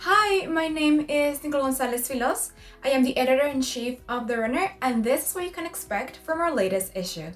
Hi, my name is Nicole Gonzalez Filos. I am the editor-in-chief of The Runner, and this is what you can expect from our latest issue.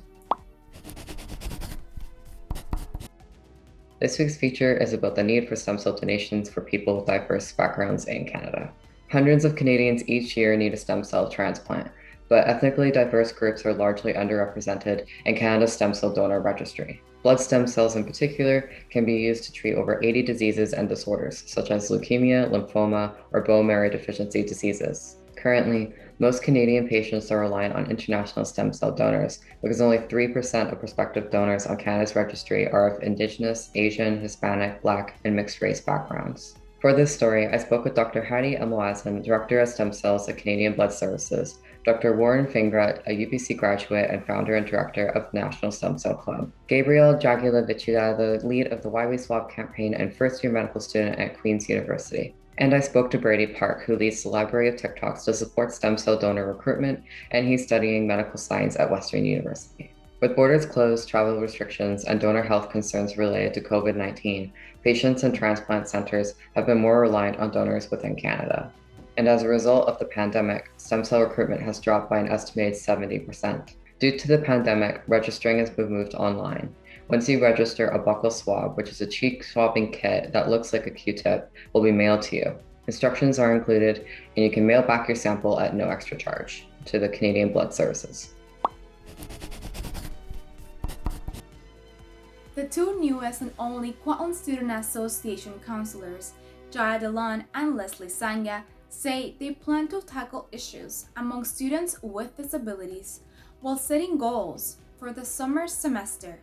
This week's feature is about the need for stem cell donations for people with diverse backgrounds in Canada. Hundreds of Canadians each year need a stem cell transplant, but ethnically diverse groups are largely underrepresented in Canada's stem cell donor registry. Blood stem cells in particular can be used to treat over 80 diseases and disorders, such as leukemia, lymphoma, or bone marrow deficiency diseases. Currently, most Canadian patients are reliant on international stem cell donors because only 3% of prospective donors on Canada's registry are of Indigenous, Asian, Hispanic, Black, and mixed race backgrounds. For this story, I spoke with Dr. Heidi Amoazan, Director of Stem Cells at Canadian Blood Services, Dr. Warren Fingrat, a UBC graduate and founder and director of the National Stem Cell Club, Gabriel Jagiela-Vichida, the lead of the Why We Swap campaign and first-year medical student at Queen's University. And I spoke to Brady Park, who leads the Library of TikToks to support stem cell donor recruitment, and he's studying medical science at Western University. With borders closed, travel restrictions, and donor health concerns related to COVID-19, patients and transplant centers have been more reliant on donors within Canada. And as a result of the pandemic, stem cell recruitment has dropped by an estimated 70%. Due to the pandemic, registering has been moved online. Once you register, a buccal swab, which is a cheek swabbing kit that looks like a Q-tip, will be mailed to you. Instructions are included, and you can mail back your sample at no extra charge to the Canadian Blood Services. The two newest and only Kwa'un Student Association counselors, Jaya Delan and Leslie Sanga, say they plan to tackle issues among students with disabilities while setting goals for the summer semester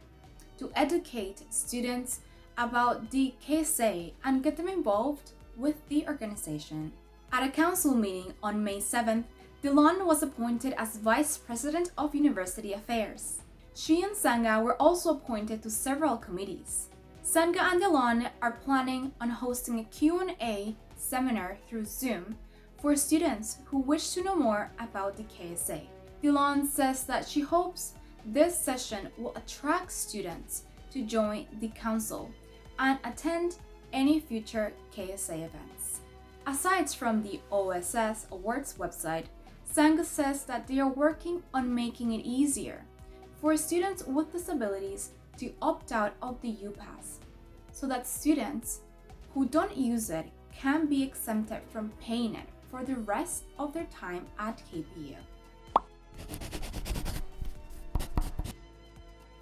to educate students about the KSA and get them involved with the organization. At a council meeting on May 7th, Delan was appointed as Vice President of University Affairs. She and Sanga were also appointed to several committees. Sanga and Delan are planning on hosting a Q&A seminar through Zoom for students who wish to know more about the KSA. Delan says that she hopes this session will attract students to join the council and attend any future KSA events. Aside from the OSS Awards website, Sanga says that they are working on making it easier for students with disabilities to opt out of the UPass so that students who don't use it can be exempted from paying it for the rest of their time at KPU.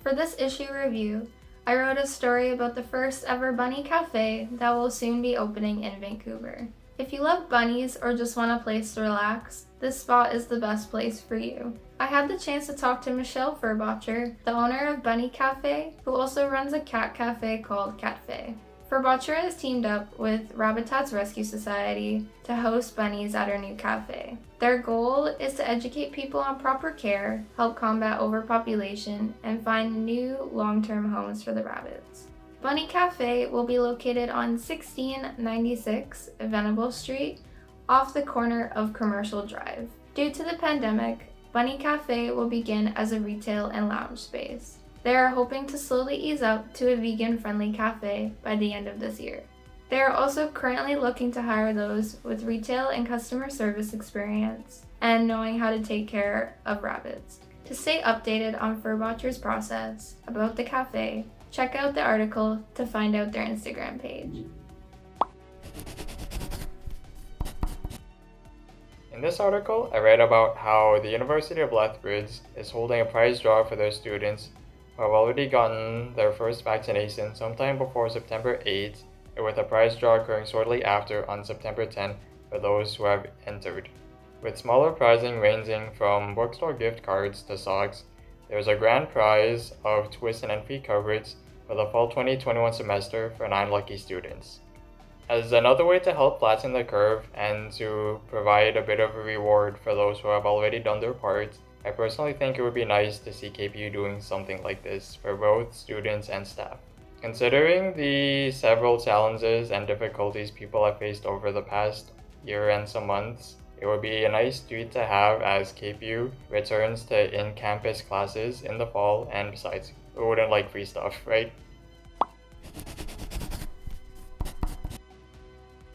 For this issue review, I wrote a story about the first ever bunny cafe that will soon be opening in Vancouver. If you love bunnies or just want a place to relax, this spot is the best place for you. I had the chance to talk to Michelle Furbocher, the owner of Bunny Cafe, who also runs a cat cafe called Catfe. Furbocher has teamed up with Rabbitats Rescue Society to host bunnies at her new cafe. Their goal is to educate people on proper care, help combat overpopulation, and find new long-term homes for the rabbits. Bunny Cafe will be located on 1696 Venable Street, off the corner of Commercial Drive. Due to the pandemic, Bunny Cafe will begin as a retail and lounge space. They are hoping to slowly ease up to a vegan-friendly cafe by the end of this year. They are also currently looking to hire those with retail and customer service experience and knowing how to take care of rabbits. To stay updated on Furbocher's process about the cafe, check out the article to find out their Instagram page. In this article, I read about how the University of Lethbridge is holding a prize draw for their students who have already gotten their first vaccination sometime before September 8th, with a prize draw occurring shortly after on September 10th for those who have entered. With smaller prizing ranging from bookstore gift cards to socks, there is a grand prize of tuition and fee coverage for the fall 2021 semester for 9 lucky students. As another way to help flatten the curve and to provide a bit of a reward for those who have already done their part, I personally think it would be nice to see KPU doing something like this for both students and staff. Considering the several challenges and difficulties people have faced over the past year and some months, it would be a nice treat to have as KPU returns to in-campus classes in the fall, and besides, who wouldn't like free stuff, right?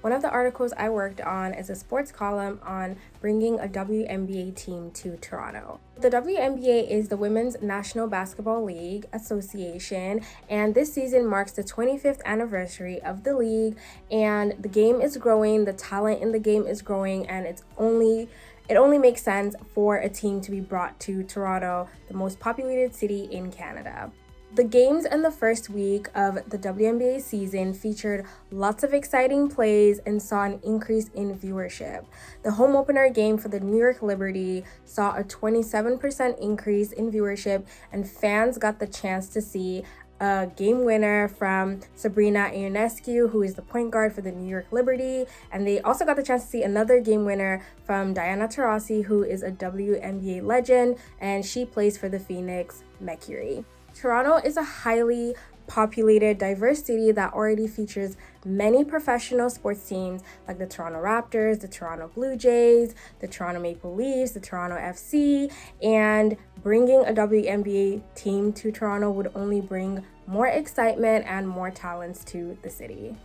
One of the articles I worked on is a sports column on bringing a WNBA team to Toronto. The WNBA is the Women's National Basketball League Association, and this season marks the 25th anniversary of the league, and the game is growing, the talent in the game is growing, and it only makes sense for a team to be brought to Toronto, the most populated city in Canada. The games in the first week of the WNBA season featured lots of exciting plays and saw an increase in viewership. The home opener game for the New York Liberty saw a 27% increase in viewership, and fans got the chance to see a game winner from Sabrina Ionescu, who is the point guard for the New York Liberty, and they also got the chance to see another game winner from Diana Taurasi, who is a WNBA legend, and she plays for the Phoenix Mercury. Toronto is a highly populated, diverse city that already features many professional sports teams like the Toronto Raptors, the Toronto Blue Jays, the Toronto Maple Leafs, the Toronto FC, and bringing a WNBA team to Toronto would only bring more excitement and more talents to the city.